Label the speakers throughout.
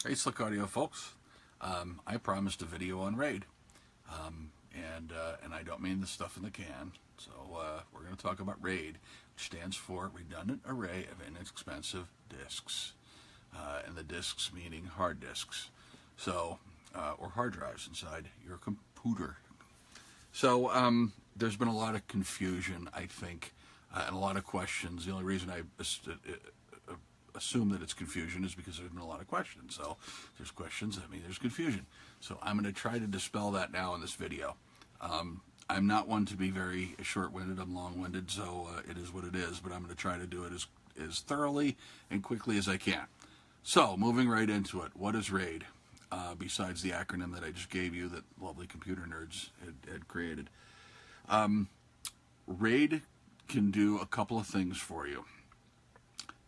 Speaker 1: Hey, Slick Audio folks. I promised a video on RAID, and I don't mean the stuff in the can. So we're going to talk about RAID, which stands for Redundant Array of Inexpensive Disks, and the disks meaning hard disks, so or hard drives inside your computer. So there's been a lot of confusion, I think, and a lot of questions. The only reason I assume that it's confusion is because there's been a lot of questions. So if there's questions, that means there's confusion. So I'm going to try to dispel that now in this video. I'm not one to be very short-winded. I'm long-winded, so it is what it is. But I'm going to try to do it as thoroughly and quickly as I can. So moving right into it, what is RAID? Besides the acronym that I just gave you that lovely computer nerds had created. RAID can do a couple of things for you.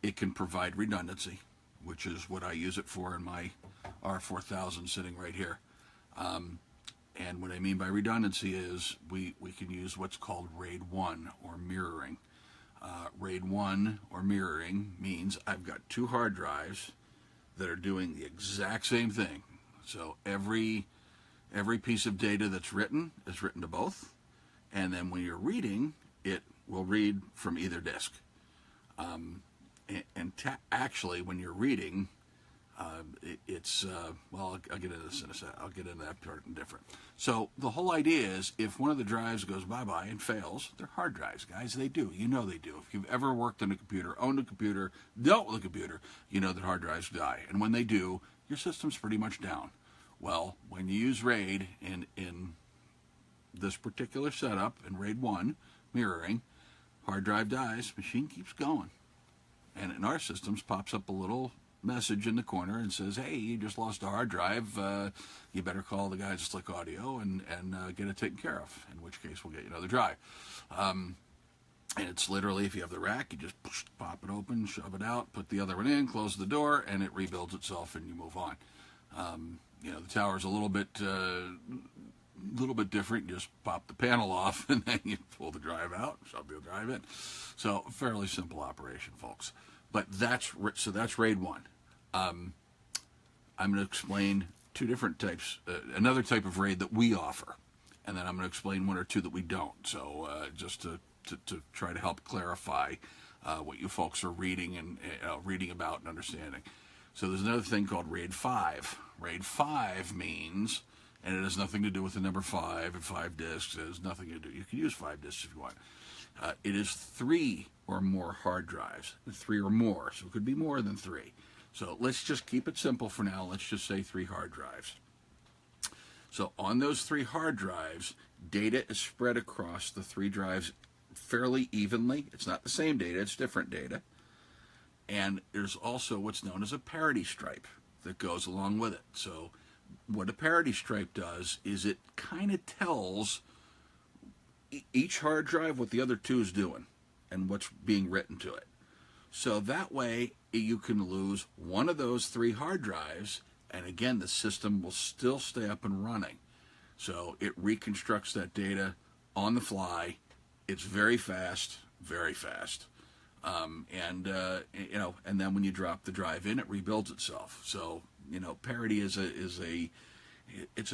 Speaker 1: It can provide redundancy, which is what I use it for in my R4000 sitting right here. And what I mean by redundancy is we can use what's called RAID 1 or mirroring. RAID 1 or mirroring means I've got two hard drives that are doing the exact same thing. So every piece of data that's written is written to both, and then when you're reading, it will read from either disk. Actually, when you're reading, well, I'll get into this in a sec. I'll get into that part in different. So the whole idea is if one of the drives goes bye-bye and fails, they're hard drives, guys. They do. You know they do. If you've ever worked on a computer, owned a computer, dealt with a computer, you know that hard drives die. And when they do, your system's pretty much down. Well, when you use RAID in this particular setup, in RAID 1, mirroring, hard drive dies, machine keeps going. And in our systems pops up a little message in the corner and says, hey, you just lost a hard drive. You better call the guys at Slick Audio and get it taken care of, in which case we'll get you another drive. And it's literally, if you have the rack, you just pop it open, shove it out, put the other one in, close the door, and it rebuilds itself and you move on. The tower's a little bit different. You just pop the panel off and then you pull the drive out, shove the drive in. So fairly simple operation, folks. But that's RAID 1. I'm going to explain two different types, another type of RAID that we offer, and then I'm going to explain one or two that we don't. So just to try to help clarify what you folks are reading and reading about and understanding. So there's another thing called RAID 5. RAID 5 means, and it has nothing to do with the number 5 and 5 disks. It has nothing to do. You can use 5 disks if you want. It is 3 or more hard drives, 3 or more, so it could be more than 3. So let's just keep it simple for now. Let's just say 3 hard drives. So on those 3 hard drives, data is spread across the 3 drives fairly evenly. It's not the same data, it's different data. And there's also what's known as a parity stripe that goes along with it. So what a parity stripe does is it kind of tells each hard drive what the other two is doing and what's being written to it. So that way you can lose one of those 3 hard drives, and again the system will still stay up and running. So it reconstructs that data on the fly. It's very fast, very fast. And then when you drop the drive in, it rebuilds itself. So parity is a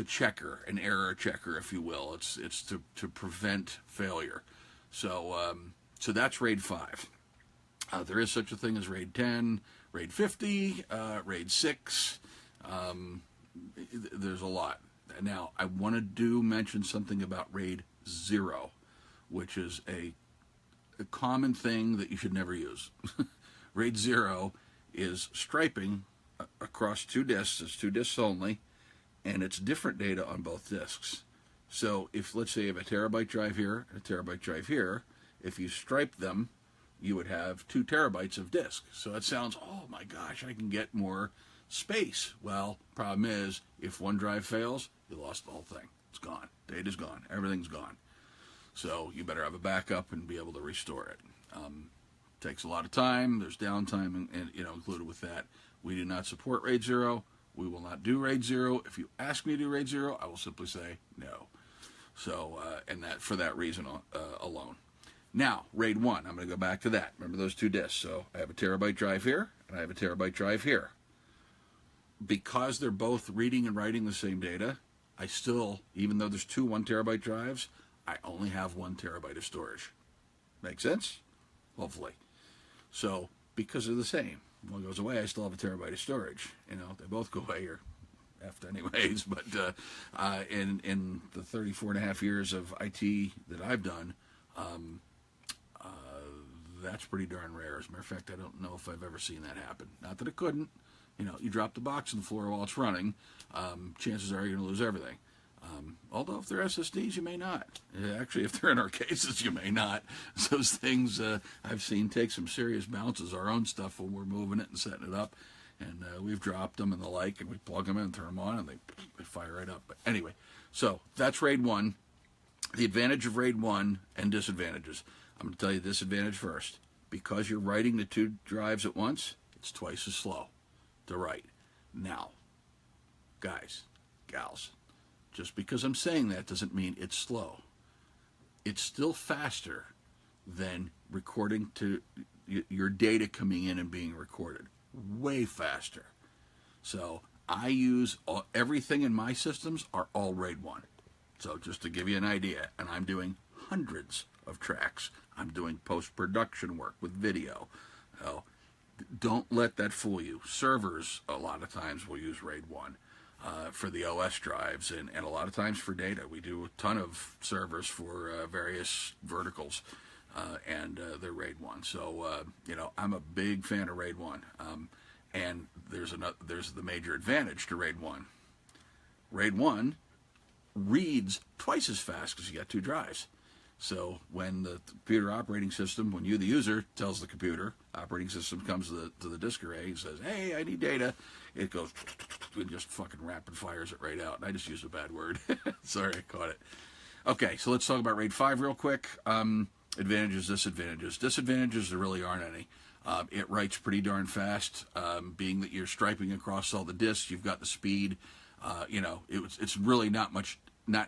Speaker 1: checker, an error checker, if you will. It's to prevent failure. So that's RAID 5. There is such a thing as RAID 10, RAID 50, RAID 6. There's a lot. Now, I want to mention something about RAID 0, which is a common thing that you should never use. RAID 0 is striping across 2 disks. It's 2 disks only, and it's different data on both disks. So if, let's say, you have a terabyte drive here and a terabyte drive here, if you stripe them, you would have 2 terabytes of disk. So it sounds, oh my gosh, I can get more space. Well, problem is, if one drive fails, you lost the whole thing. It's gone. Data's gone. Everything's gone. So you better have a backup and be able to restore it. Takes a lot of time. There's downtime and included with that. We do not support RAID 0. We will not do RAID 0. If you ask me to do RAID 0, I will simply say no. So, and that for that reason alone. Now, RAID 1, I'm going to go back to that. Remember those 2 disks. So I have a terabyte drive here, and I have a terabyte drive here. because they're both reading and writing the same data, I still, even though there's two 1 terabyte drives, I only have 1 terabyte of storage. Make sense? Hopefully. So, because they're the same, one goes away, I still have a terabyte of storage. You know, they both go away, or effed anyways. But in the 34 and a half years of IT that I've done, that's pretty darn rare. As a matter of fact, I don't know if I've ever seen that happen. Not that it couldn't. You know, you drop the box on the floor while it's running, chances are you're going to lose everything. Although if they're SSDs, you may not. Actually, if they're in our cases, you may not. So those things I've seen take some serious bounces. Our own stuff when we're moving it and setting it up, and we've dropped them and the like, and we plug them in and turn them on, and they fire right up. But anyway, so that's RAID 1. The advantage of RAID 1 and disadvantages. I'm going to tell you the disadvantage first. Because you're writing the two drives at once, it's twice as slow to write. Now, guys, gals, just because I'm saying that doesn't mean it's slow. It's still faster than recording to your data coming in and being recorded. Way faster. So I use everything in my systems are all RAID 1. So just to give you an idea, and I'm doing hundreds of tracks. I'm doing post-production work with video. So don't let that fool you. Servers, a lot of times, will use RAID 1. For the OS drives, and a lot of times for data. We do a ton of servers for various verticals, and they're RAID 1. So, you know, I'm a big fan of RAID 1. And there's the major advantage to RAID 1. RAID 1 reads twice as fast because you got two drives. So when the computer operating system, when you, the user, tells the computer, operating system comes to the disk array and says, hey, I need data, it goes and just fucking rapid fires it right out. And I just used a bad word. Sorry, I caught it. Okay, so let's talk about RAID 5 real quick. Advantages, disadvantages. Disadvantages, there really aren't any. It writes pretty darn fast. Being that you're striping across all the disks, you've got the speed. You know, it's really not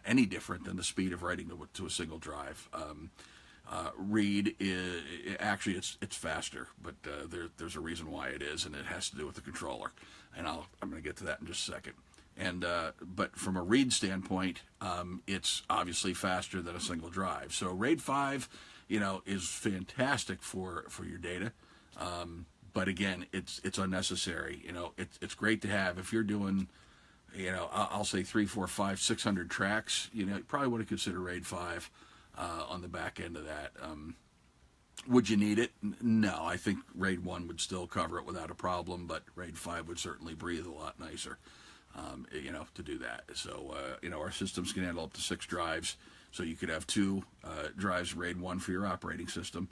Speaker 1: any different than the speed of writing to a single drive. Read is actually it's faster, but there's a reason why it is, and it has to do with the controller, and I'm going to get to that in just a second. And but from a read standpoint, it's obviously faster than a single drive. So RAID 5, you know, is fantastic for your data. But again, it's unnecessary. You know, it's great to have if you're doing, you know, I'll say 3, 4, 5, 600 tracks. You know, you probably want to consider RAID 5 on the back end of that. Would you need it? No, I think RAID 1 would still cover it without a problem, but RAID 5 would certainly breathe a lot nicer, you know, to do that. So, you know, our systems can handle up to 6 drives, so you could have 2 drives RAID 1 for your operating system,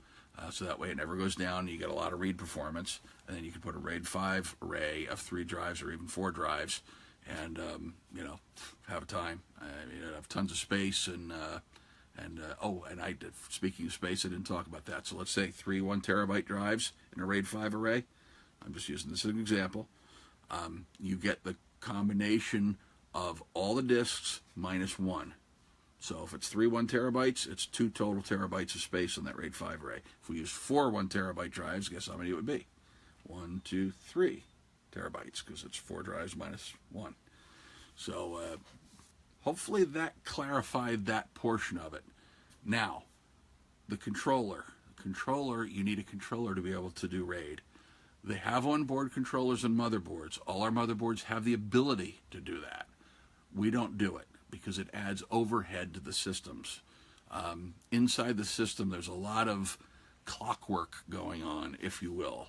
Speaker 1: so that way it never goes down, you get a lot of read performance, and then you can put a RAID 5 array of 3 drives or even 4 drives, and, you know, have a time. I mean, have tons of space, and I did, speaking of space, I didn't talk about that. So let's say 3 1 terabyte drives in a RAID 5 array. I'm just using this as an example. You get the combination of all the disks minus 1. So if it's 3 1 terabytes, it's 2 total terabytes of space in that RAID 5 array. If we use 4 1 terabyte drives, guess how many it would be? 1, 2, 3 terabytes, because it's 4 drives minus 1. So hopefully that clarified that portion of it. Now, the controller. You need a controller to be able to do RAID. They have onboard controllers and motherboards. All our motherboards have the ability to do that. We don't do it because it adds overhead to the systems. Inside the system, there's a lot of clockwork going on, if you will.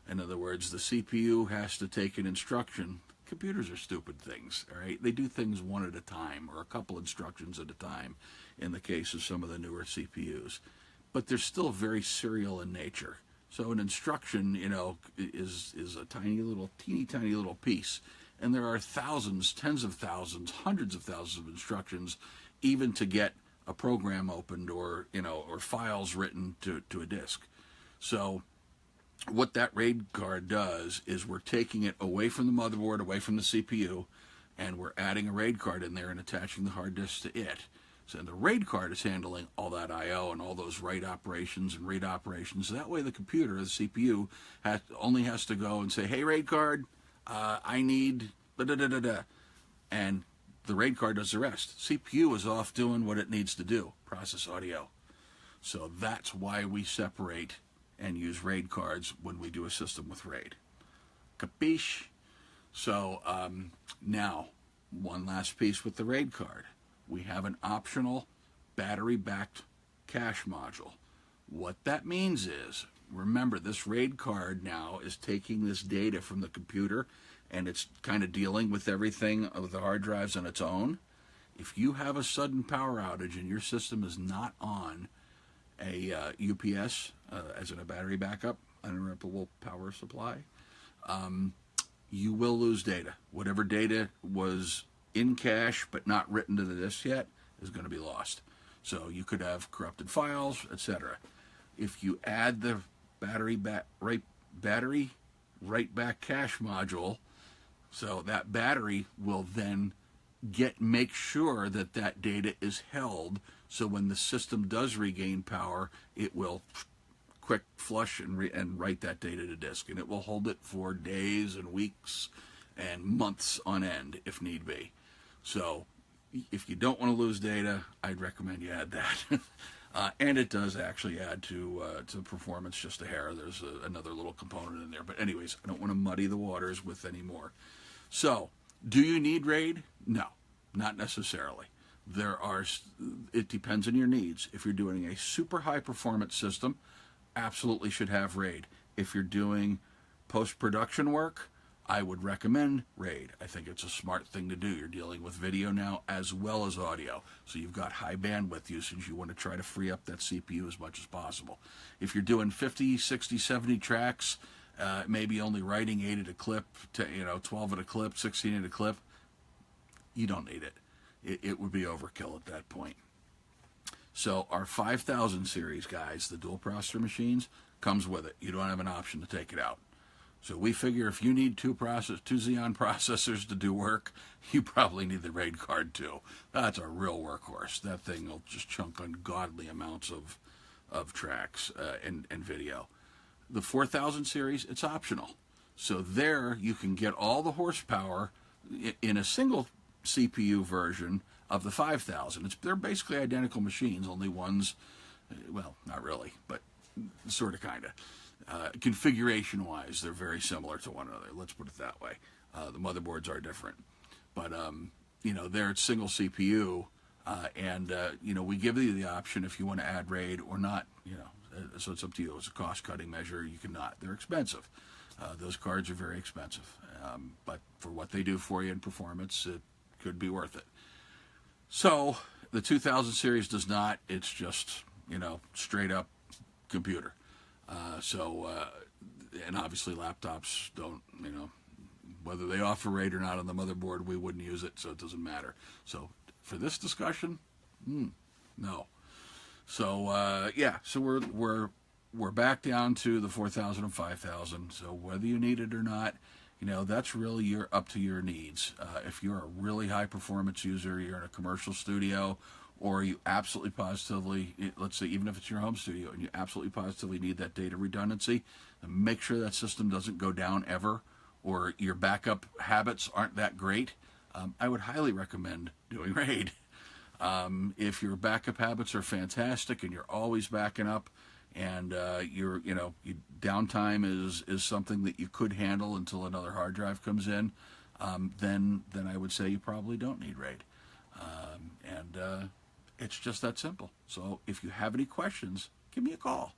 Speaker 1: In other words, the CPU has to take an instruction. Computers are stupid things, all right? They do things one at a time, or a couple instructions at a time, in the case of some of the newer CPUs. But they're still very serial in nature. So an instruction, you know, is a teeny tiny little piece. And there are thousands, tens of thousands, hundreds of thousands of instructions, even to get a program opened or, you know, or files written to a disk. So what that RAID card does is we're taking it away from the motherboard, away from the CPU, and we're adding a RAID card in there and attaching the hard disk to it. So the RAID card is handling all that I/O and all those write operations and read operations. That way the computer, the CPU, only has to go and say, hey, RAID card, I need da da da da da, and the RAID card does the rest. CPU is off doing what it needs to do, process audio. So that's why we separate and use RAID cards when we do a system with RAID. Capiche? So now, one last piece with the RAID card. We have an optional battery-backed cache module. What that means is, remember, this RAID card now is taking this data from the computer and it's kind of dealing with everything with the hard drives on its own. If you have a sudden power outage and your system is not on a UPS, as in a battery backup, uninterruptible power supply, you will lose data. Whatever data was in cache but not written to the disk yet is going to be lost. So you could have corrupted files, etc. If you add the battery write back cache module, so that battery will then make sure that that data is held, so when the system does regain power, it will quick flush and write that data to disk, and it will hold it for days and weeks and months on end if need be. So if you don't want to lose data, I'd recommend you add that. And it does actually add to performance just a hair. There's another little component in there. But anyways, I don't want to muddy the waters with any more. So, do you need RAID? No, not necessarily. It depends on your needs. If you're doing a super high performance system, absolutely should have RAID. If you're doing post-production work, I would recommend RAID. I think it's a smart thing to do. You're dealing with video now as well as audio. So you've got high bandwidth usage. You want to try to free up that CPU as much as possible. If you're doing 50, 60, 70 tracks, maybe only writing 8 at a clip, 12 at a clip, 16 at a clip, you don't need it. It would be overkill at that point. So our 5000 series, guys, the dual processor machines, comes with it. You don't have an option to take it out. So we figure if you need two Xeon processors to do work, you probably need the RAID card too. That's a real workhorse. That thing will just chunk ungodly amounts of tracks and video. The 4000 series, it's optional. So there you can get all the horsepower in a single CPU version of the 5000. They're basically identical machines, only one's, well, not really, but sort of, kind of. Configuration-wise, they're very similar to one another. Let's put it that way. The motherboards are different, but they're a single CPU, and we give you the option if you want to add RAID or not. So it's up to you. It's a cost-cutting measure. You cannot. They're expensive. Those cards are very expensive, but for what they do for you in performance, it could be worth it. So the 2000 series does not. It's just straight up computer. And obviously laptops don't, whether they offer RAID or not on the motherboard, we wouldn't use it, so it doesn't matter. So for this discussion, no. So so we're back down to the 4000 and 5000. So whether you need it or not, that's really up to your needs. If you're a really high performance user, you're in a commercial studio, or you absolutely positively, let's say even if it's your home studio, and you absolutely positively need that data redundancy, make sure that system doesn't go down ever, or your backup habits aren't that great, I would highly recommend doing RAID. If your backup habits are fantastic and you're always backing up, and your downtime is something that you could handle until another hard drive comes in, then I would say you probably don't need RAID. It's just that simple. So if you have any questions, give me a call.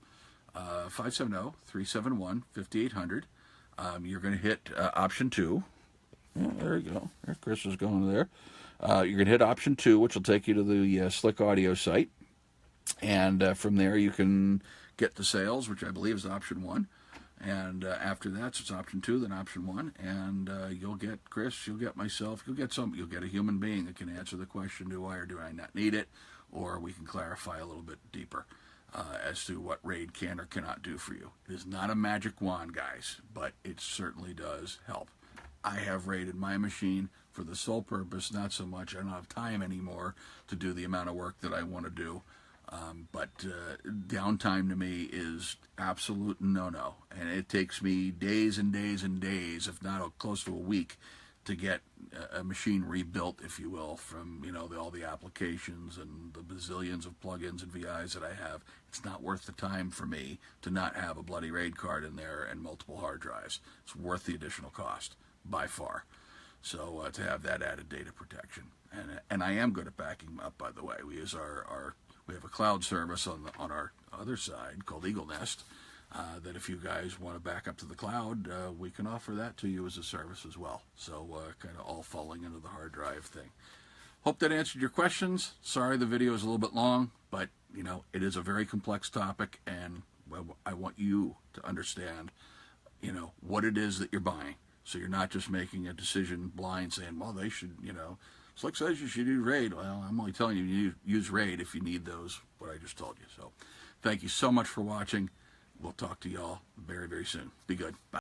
Speaker 1: 570-371-5800. You're going to hit option 2. Oh, there you go. There, Chris is going there. You're going to hit option 2, which will take you to the Slick Audio site. And from there, you can get the sales, which I believe is option 1. And after that, so it's option 2, then option 1. And you'll get Chris, you'll get myself, you'll get a human being that can answer the question, do I or do I not need it? Or we can clarify a little bit deeper as to what RAID can or cannot do for you. It is not a magic wand, guys, but it certainly does help. I have RAID in my machine for the sole purpose, not so much, I don't have time anymore to do the amount of work that I want to do. But downtime to me is absolute no-no. And it takes me days and days and days, if not close to a week, to get a machine rebuilt, if you will, from all the applications and the bazillions of plugins and VIs that I have. It's not worth the time for me to not have a bloody RAID card in there and multiple hard drives. It's worth the additional cost by far. So to have that added data protection, and I am good at backing them up. By the way, we use we have a cloud service on our other side called Eagle Nest. That if you guys want to back up to the cloud, we can offer that to you as a service as well. So kind of all falling into the hard drive thing. Hope that answered your questions. Sorry the video is a little bit long, but it is a very complex topic, and I want you to understand what it is that you're buying. So you're not just making a decision blind saying, well, they should, Slick says you should use RAID. Well, I'm only telling you use RAID if you need those, what I just told you. So thank you so much for watching. We'll talk to y'all very, very soon. Be good. Bye.